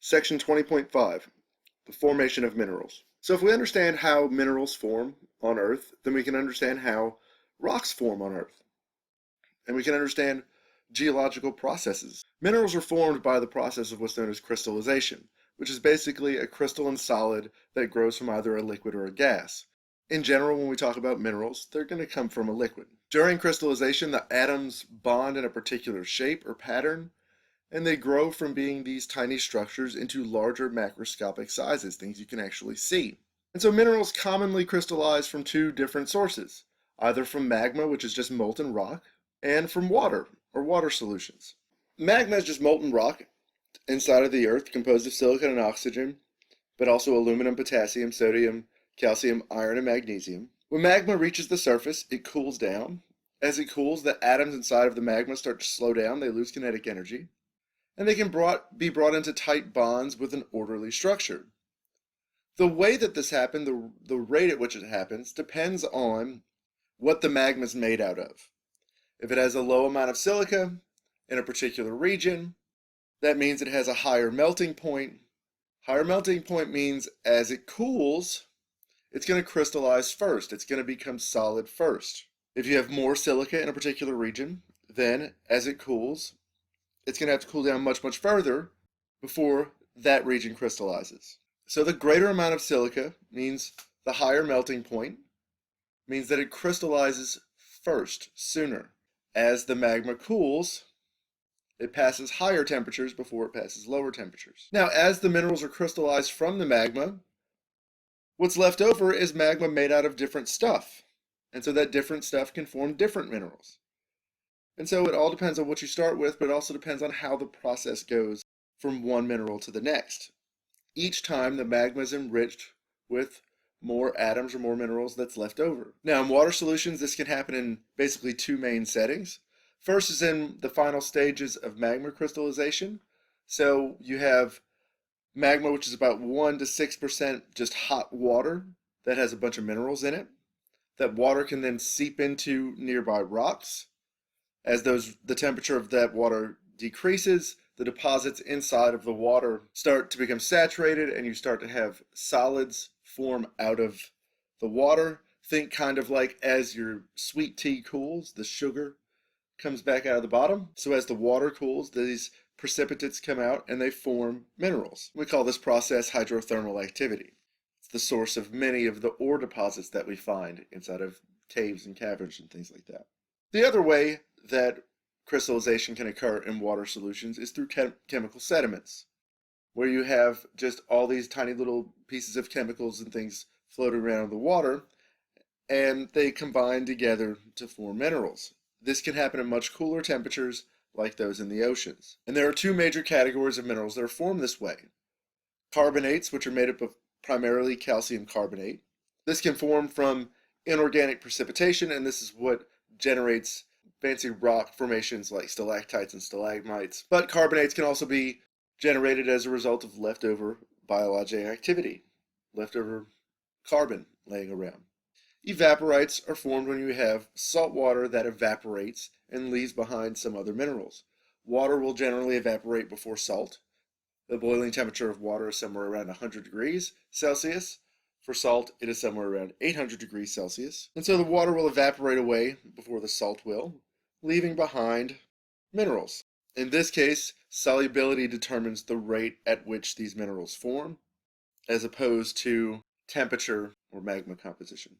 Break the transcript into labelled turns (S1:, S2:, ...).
S1: Section 20.5, the formation of minerals. So if we understand how minerals form on Earth, then we can understand how rocks form on Earth. And we can understand geological processes. Minerals are formed by the process of what's known as crystallization, which is basically a crystalline solid that grows from either a liquid or a gas. In general, when we talk about minerals, they're going to come from a liquid. During crystallization, the atoms bond in a particular shape or pattern, and they grow from being these tiny structures into larger macroscopic sizes, things you can actually see. And so minerals commonly crystallize from two different sources, either from magma, which is just molten rock, and from water, or water solutions. Magma is just molten rock inside of the earth, composed of silicon and oxygen, but also aluminum, potassium, sodium, calcium, iron, and magnesium. When magma reaches the surface, it cools down. As it cools, the atoms inside of the magma start to slow down, they lose kinetic energy, and they can be brought into tight bonds with an orderly structure. The way that this happens, the rate at which it happens, depends on what the magma is made out of. If it has a low amount of silica in a particular region, that means it has a higher melting point. Higher melting point means as it cools, it's going to crystallize first. It's going to become solid first. If you have more silica in a particular region, then as it cools, it's going to have to cool down much, much further before that region crystallizes. So the greater amount of silica means the higher melting point, means that it crystallizes first, sooner. As the magma cools, it passes higher temperatures before it passes lower temperatures. Now, as the minerals are crystallized from the magma, what's left over is magma made out of different stuff. And so that different stuff can form different minerals. And so it all depends on what you start with, but it also depends on how the process goes from one mineral to the next. Each time the magma is enriched with more atoms or more minerals that's left over. Now in water solutions, this can happen in basically two main settings. First is in the final stages of magma crystallization. So you have magma, which is about 1 to 6% just hot water that has a bunch of minerals in it. That water can then seep into nearby rocks. As the temperature of that water decreases, the deposits inside of the water start to become saturated and you start to have solids form out of the water. Think kind of like as your sweet tea cools, the sugar comes back out of the bottom. So as the water cools, these precipitates come out and they form minerals. We call this process hydrothermal activity. It's the source of many of the ore deposits that we find inside of caves and caverns and things like that. The other way that crystallization can occur in water solutions is through chemical sediments, where you have just all these tiny little pieces of chemicals and things floating around in the water, and they combine together to form minerals. This can happen at much cooler temperatures like those in the oceans. And there are two major categories of minerals that are formed this way. Carbonates, which are made up of primarily calcium carbonate. This can form from inorganic precipitation, and this is what generates fancy rock formations like stalactites and stalagmites. But carbonates can also be generated as a result of leftover biologic activity, leftover carbon laying around. Evaporites are formed when you have salt water that evaporates and leaves behind some other minerals. Water will generally evaporate before salt. The boiling temperature of water is somewhere around 100 degrees Celsius. For salt, it is somewhere around 800 degrees Celsius. And so the water will evaporate away before the salt will, leaving behind minerals. In this case, solubility determines the rate at which these minerals form, as opposed to temperature or magma composition.